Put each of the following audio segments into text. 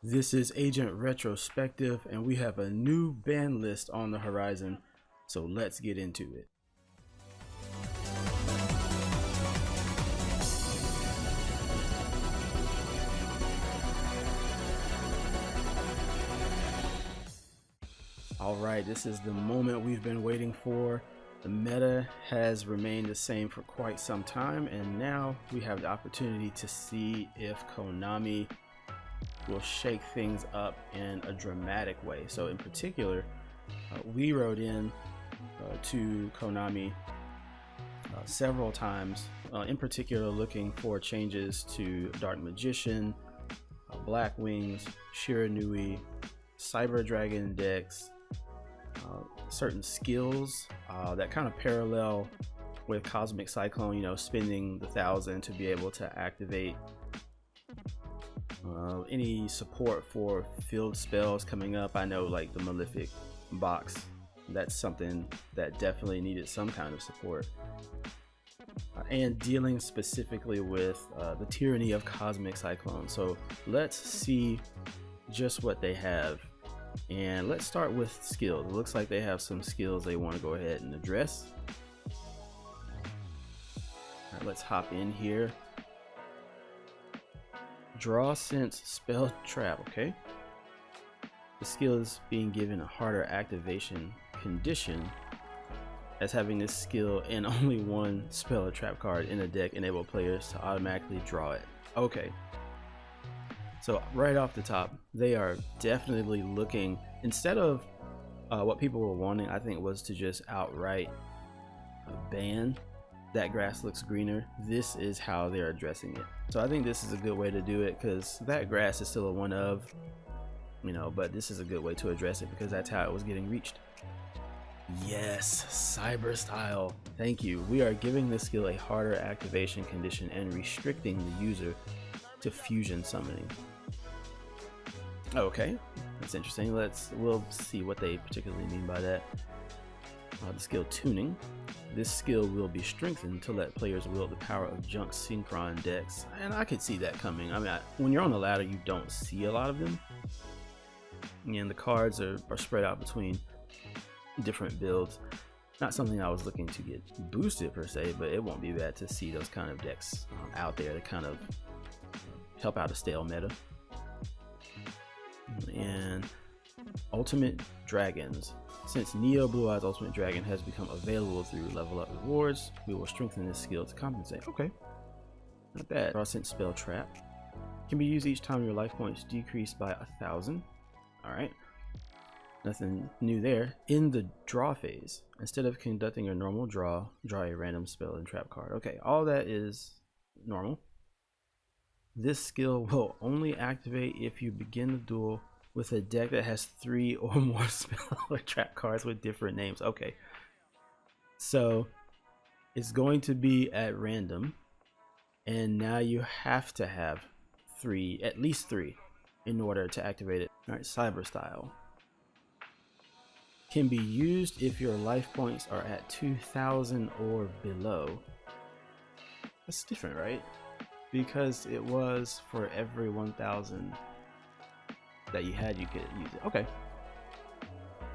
This is Agent Retrospective, and we have a new ban list on the horizon, so let's get into it. Alright, this is the moment we've been waiting for. The meta has remained the same for quite some time, and now we have the opportunity to see if Konami will shake things up in a dramatic way. So in particular, we wrote in to Konami several times, in particular looking for changes to Dark Magician, Black Wings, Shiranui, Cyber Dragon decks, certain skills that kind of parallel with Cosmic Cyclone, you know, spending the 1,000 to be able to activate any support for field spells coming up. I know, like the Malefic box, that's something that definitely needed some kind of support, and dealing specifically with the tyranny of Cosmic Cyclone. So let's see just what they have, and let's start with skills. It looks like they have some skills they want to go ahead and address. All right, let's hop in here. Draw Sense Spell Trap. Okay, the skill is being given a harder activation condition, as having this skill and only one spell or trap card in a deck enable players to automatically draw it. Okay, so right off the top, they are definitely looking, instead of what people were wanting, I think, was to just outright ban That Grass Looks Greener. This is how they're addressing it. So I think this is a good way to do it, because That Grass is still a one of, you know, but this is a good way to address it because that's how it was getting reached. Yes, Cyber Style. Thank you. We are giving this skill a harder activation condition and restricting the user to fusion summoning. Okay, that's interesting. We'll see what they particularly mean by that. The skill Tuning. This skill will be strengthened to let players wield the power of junk synchron decks, and I could see that coming. I mean, when you're on the ladder, you don't see a lot of them, and the cards are spread out between different builds. Not something I was looking to get boosted per se, but it won't be bad to see those kind of decks out there to kind of help out a stale meta. And Ultimate Dragons. Since Neo Blue Eyes Ultimate Dragon has become available through level up rewards, we will strengthen this skill to compensate. Okay, not bad. Draw Sense Spell Trap can be used each time your life points decrease by 1,000. Alright, nothing new there. In the draw phase, instead of conducting a normal draw a random spell and trap card. Okay, all that is normal. This skill will only activate if you begin the duel with a deck that has 3 or more spell or trap cards with different names. Okay, so it's going to be at random, and now you have to have at least three in order to activate it. All right, Cyber Style can be used if your life points are at 2,000 or below. That's different, right? Because it was for every 1,000 that you had, you could use it. Okay.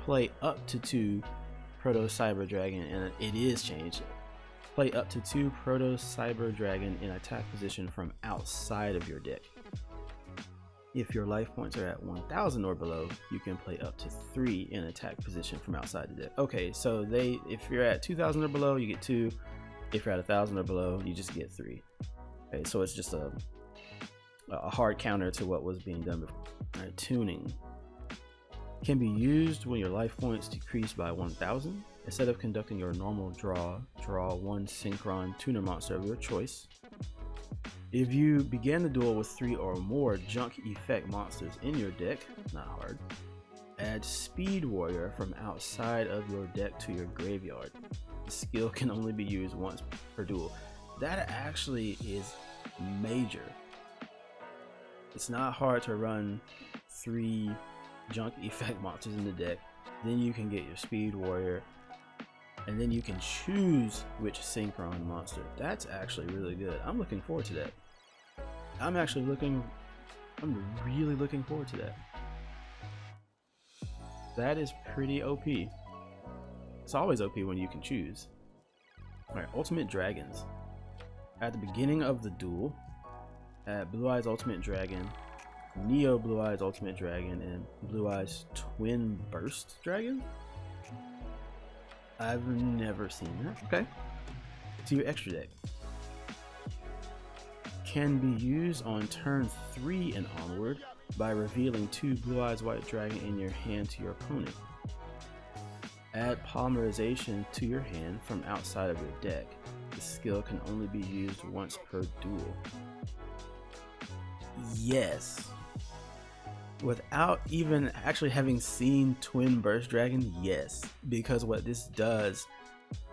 Play up to 2 Proto Cyber Dragon, and it is changed. Play up to 2 Proto Cyber Dragon in attack position from outside of your deck. If your life points are at 1,000 or below, you can play up to 3 in attack position from outside the deck. Okay, so if you're at 2,000 or below, you get 2. If you're at 1,000 or below, you just get 3. Okay, so it's just a hard counter to what was being done before. All right, Tuning can be used when your life points decrease by 1,000. Instead of conducting your normal draw 1 Synchron Tuner monster of your choice. If you begin the duel with 3 or more junk effect monsters in your deck, not hard, add Speed Warrior from outside of your deck to your graveyard. The skill can only be used once per duel. That actually is major. It's not hard to run 3 junk effect monsters in the deck. Then you can get your Speed Warrior, and then you can choose which Synchron monster. That's actually really good. I'm looking forward to that. I'm actually looking I'm really looking forward to that. That is pretty OP. It's always OP when you can choose. Alright, Ultimate Dragons. At the beginning of the duel, add Blue Eyes Ultimate Dragon, Neo Blue Eyes Ultimate Dragon, and Blue Eyes Twin Burst Dragon? I've never seen that. Okay. To your extra deck. Can be used on turn 3 and onward by revealing 2 Blue Eyes White Dragon in your hand to your opponent. Add Polymerization to your hand from outside of your deck. The skill can only be used once per duel. Yes. Without even actually having seen Twin Burst Dragon, yes. Because what this does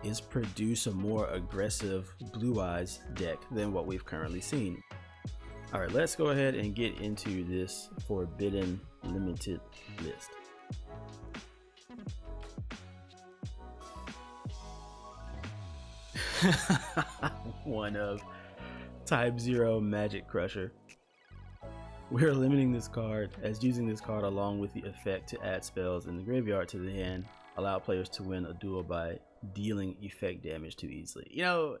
is produce a more aggressive Blue Eyes deck than what we've currently seen. Alright, let's go ahead and get into this Forbidden Limited list. One of Type 0 Magic Crusher. We're limiting this card as using this card along with the effect to add spells in the graveyard to the hand allow players to win a duel by dealing effect damage too easily. You know,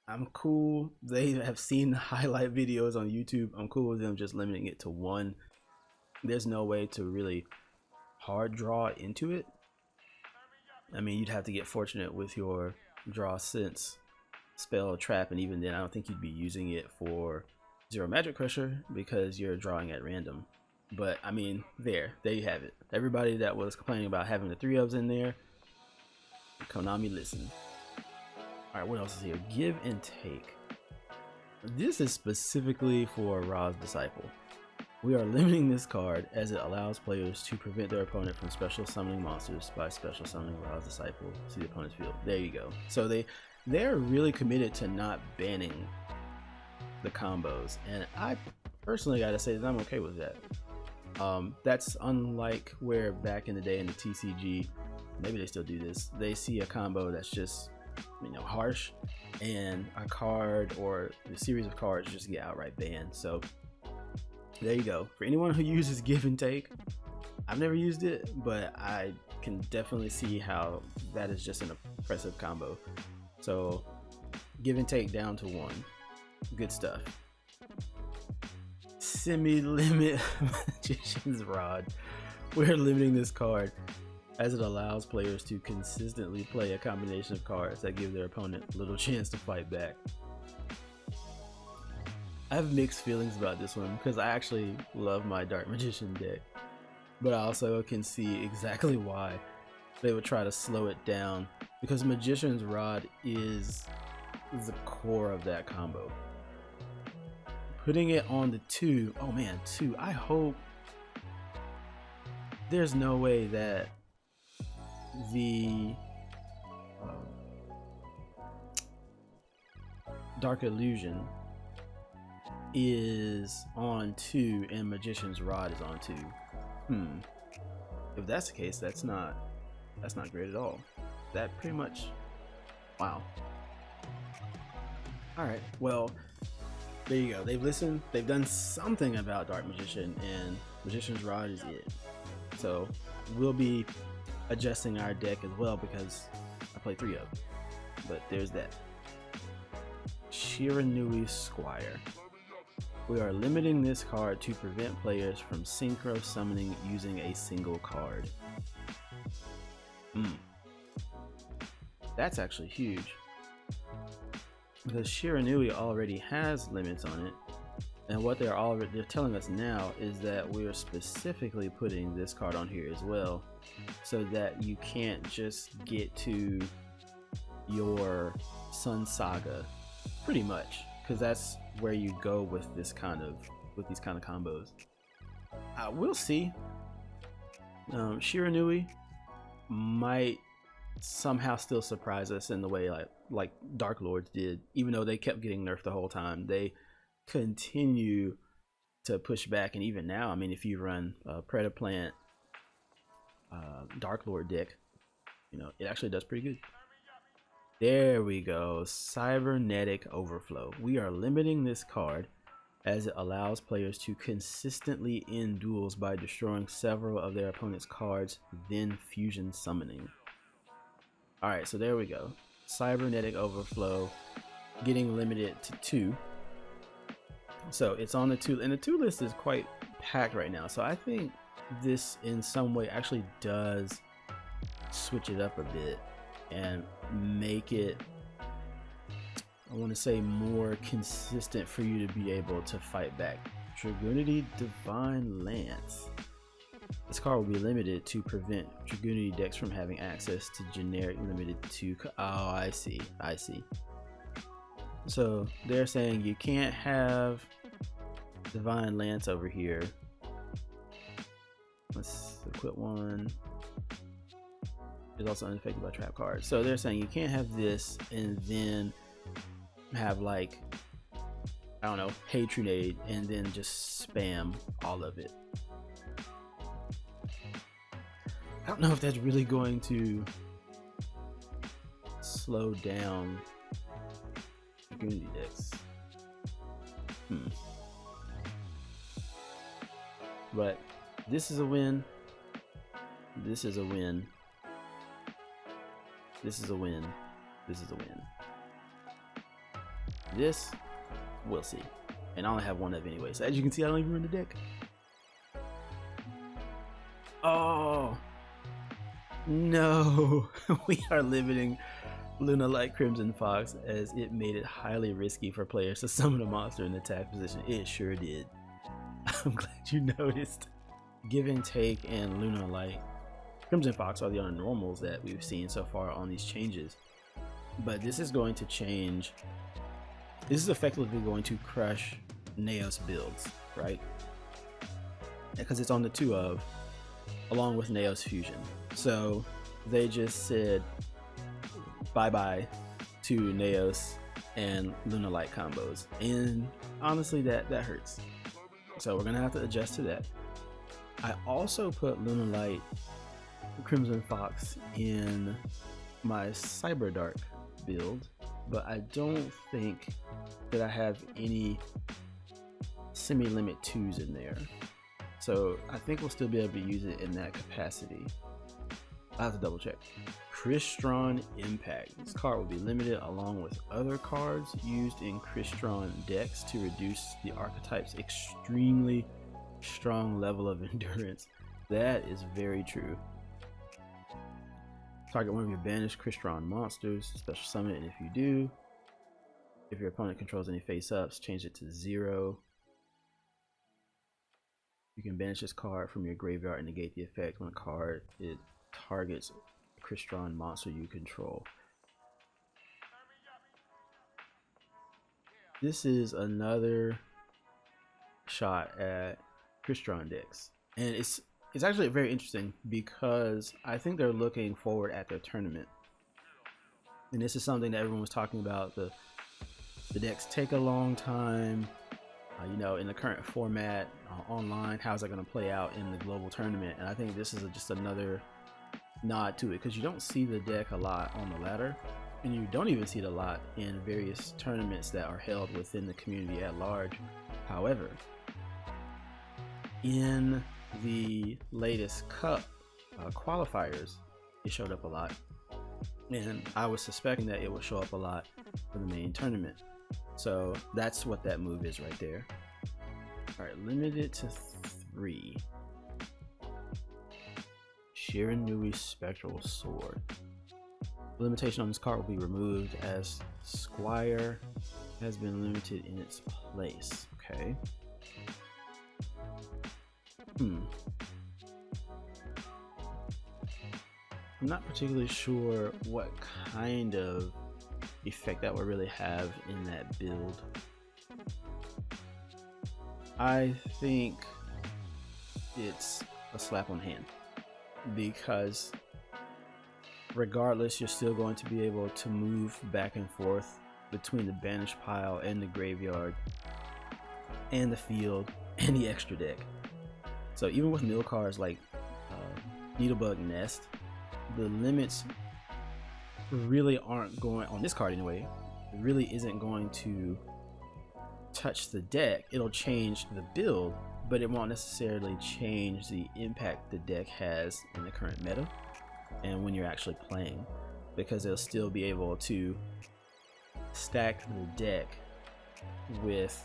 I'm cool. They have seen the highlight videos on YouTube. I'm cool with them just limiting it to 1. There's no way to really hard draw into it. I mean, you'd have to get fortunate with your draw sense spell trap, and even then I don't think you'd be using it for 0 Magic Crusher because you're drawing at random. But I mean, there you have it. Everybody that was complaining about having the 3-ofs in there, Konami, listen. Alright, what else is here? Give and Take. This is specifically for Ra's Disciple. We are limiting this card as it allows players to prevent their opponent from special summoning monsters by special summoning Ra's Disciple to the opponent's field. There you go. So they're really committed to not banning the combos, and I personally gotta say that I'm okay with that. That's unlike where back in the day in the TCG, maybe they still do this, they see a combo that's just, you know, harsh, and a card or a series of cards just get outright banned. So there you go. For anyone who uses Give and Take, I've never used it, but I can definitely see how that is just an oppressive combo. So Give and Take down to 1. Good stuff. Semi-limit Magician's Rod. We're limiting this card as it allows players to consistently play a combination of cards that give their opponent little chance to fight back. I have mixed feelings about this one because I actually love my Dark Magician deck, but I also can see exactly why they would try to slow it down, because Magician's Rod is the core of that combo. Putting it on the 2, oh man, 2, I hope there's no way that the Dark Illusion is on 2 and Magician's Rod is on 2. If that's the case, that's not great at all. That pretty much, wow. Alright, well, there you go. They've listened, they've done something about Dark Magician, and Magician's Rod is it. So we'll be adjusting our deck as well because I play 3 of. But there's that. Shiranui Squire. We are limiting this card to prevent players from synchro summoning using a single card. That's actually huge, because Shiranui already has limits on it, and what they're telling us now is that we are specifically putting this card on here as well, so that you can't just get to your Sun Saga, pretty much, because that's where you go with these kind of combos. We'll see. Shiranui might somehow still surprise us in the way like Dark Lords did, even though they kept getting nerfed the whole time. They continue to push back, and even now, I mean, if you run Predaplant Dark Lord deck, you know, it actually does pretty good. There we go. Cybernetic Overflow. We are limiting this card as it allows players to consistently end duels by destroying several of their opponent's cards, then fusion summoning. Alright, so there we go. Cybernetic Overflow getting limited to 2. So it's on the 2, and the 2 list is quite packed right now. So I think this in some way actually does switch it up a bit and make it, I want to say, more consistent for you to be able to fight back. Dragoonity Divine Lance. This card will be limited to prevent Dragoonity decks from having access to generic limited to. Oh, I see. So they're saying you can't have Divine Lance over here. Let's equip one. It's also unaffected by trap cards. So they're saying you can't have this and then have, like, I don't know, Hatronade and then just spam all of it. I don't know if that's really going to slow down Dragoonity decks. But this is a win. This is a win. This is a win. This is a win. This, we'll see. And I only have one of anyway. So as you can see, I don't even run the deck. Oh no, we are limiting Luna Light Crimson Fox, as it made it highly risky for players to summon a monster in attack position. It sure did. I'm glad you noticed. Give and Take and Luna Light Crimson Fox are the only normals that we've seen so far on these changes. But this is going to change. This is effectively going to crush Naos builds, right? Because it's on the 2 of, along with Naos Fusion. So they just said bye-bye to Naos and Luna Light combos. And honestly, that hurts. So we're gonna have to adjust to that. I also put Luna Light Crimson Fox in my Cyber Dark build, but I don't think that I have any semi-limit 2s in there. So I think we'll still be able to use it in that capacity. I'll have to double check. Crystron Impact. This card will be limited along with other cards used in Crystron decks to reduce the archetype's extremely strong level of endurance. That is very true. Target one of your banished Crystron monsters, special summon, and if you do, if your opponent controls any face-ups, change it to 0. You can banish this card from your graveyard and negate the effect when a card it targets a Crystron monster you control. This is another shot at Crystron decks, and it's actually very interesting because I think they're looking forward at their tournament, and this is something that everyone was talking about. The decks take a long time, you know, in the current format online. How's that going to play out in the global tournament? And I think this is just another nod to it, because you don't see the deck a lot on the ladder, and you don't even see it a lot in various tournaments that are held within the community at large. However, in the latest Cup qualifiers, it showed up a lot, and I was suspecting that it would show up a lot for the main tournament. So that's what that move is right there. Alright, limited to 3. Shiranui Spectral Sword. The limitation on this card will be removed as Squire has been limited in its place. Okay. I'm not particularly sure what kind of effect that will really have in that build. I think it's a slap on the hand, because regardless, you're still going to be able to move back and forth between the banished pile and the graveyard and the field and the extra deck. So even with mill cards like Needlebug Nest, the limits really aren't going, on this card anyway, it really isn't going to touch the deck, it'll change the build, but it won't necessarily change the impact the deck has in the current meta and when you're actually playing, because they'll still be able to stack the deck with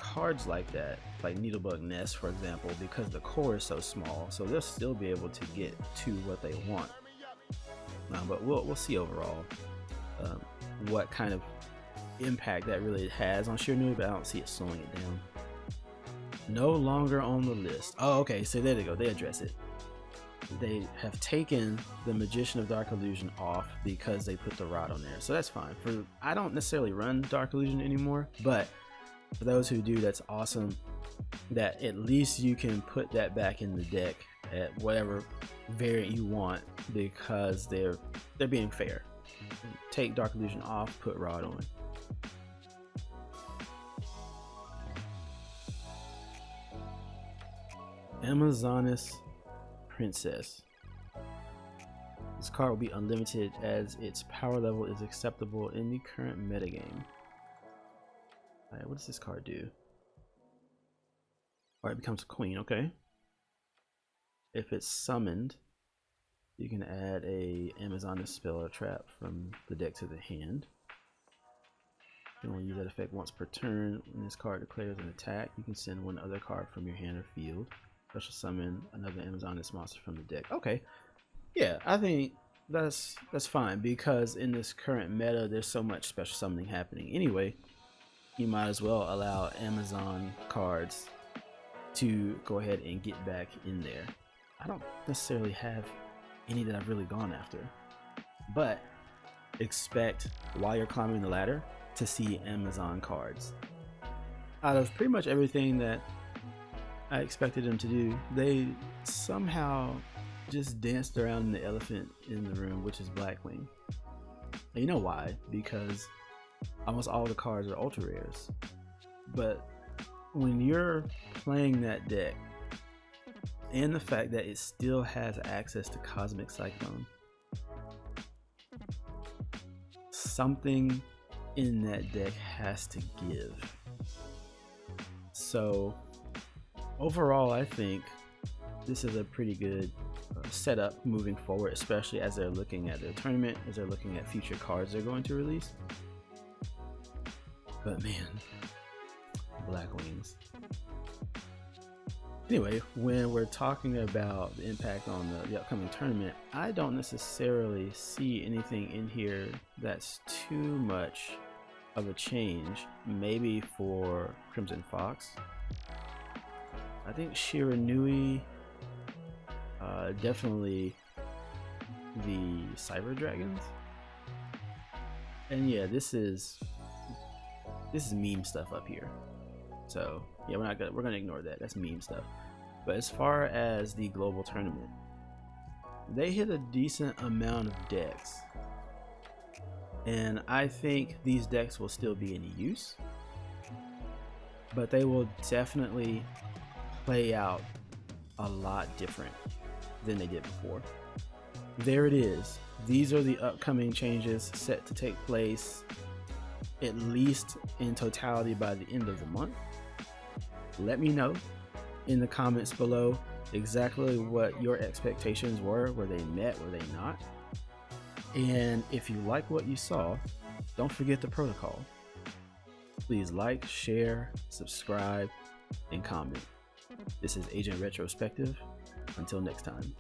cards like that, like Needlebug Nest for example, because the core is so small, so they'll still be able to get to what they want. But we'll see overall what kind of impact that really has on Shiranui, but I don't see it slowing it down. No longer on the list. Oh, okay, so there they go, they address it. They have taken the Magician of Dark Illusion off because they put the rod on there, so that's fine. I don't necessarily run Dark Illusion anymore, but for those who do, that's awesome that at least you can put that back in the deck at whatever variant you want, because they're being fair. Take Dark Illusion off, put rod on. Amazoness Princess. This card will be unlimited as its power level is acceptable in the current metagame. Alright, what does this card do? Alright, it becomes a queen, okay. If it's summoned, you can add a Amazoness spell or trap from the deck to the hand. You can only use that effect once per turn. When this card declares an attack, you can send one other card from your hand or field. Special summon another Amazoness monster from the deck. Okay, yeah, I think that's fine, because in this current meta there's so much special summoning happening anyway. You might as well allow Amazon cards to go ahead and get back in there. I don't necessarily have any that I've really gone after, but expect while you're climbing the ladder to see Amazon cards. Out of pretty much everything that I expected them to do, they somehow just danced around the elephant in the room, which is Blackwing. And you know why? Because almost all the cards are ultra rares. But when you're playing that deck, and the fact that it still has access to Cosmic Cyclone, something in that deck has to give. So overall, I think this is a pretty good setup moving forward, especially as they're looking at their tournament, as they're looking at future cards they're going to release. But man, Blackwings. Anyway, when we're talking about the impact on the upcoming tournament, I don't necessarily see anything in here that's too much of a change. Maybe for Crimson Fox. I think Shiranui, definitely the Cyber Dragons. And yeah, this is meme stuff up here. So yeah, we're gonna ignore that. That's meme stuff. But as far as the global tournament, they hit a decent amount of decks, and I think these decks will still be in use, but they will definitely play out a lot different than they did before. There it is. These are the upcoming changes set to take place at least in totality by the end of the month. Let me know in the comments below exactly what your expectations were. Were they met? Were they not? And if you like what you saw, don't forget the protocol. Please like, share, subscribe, and comment. This is Agent Retrospective. Until next time.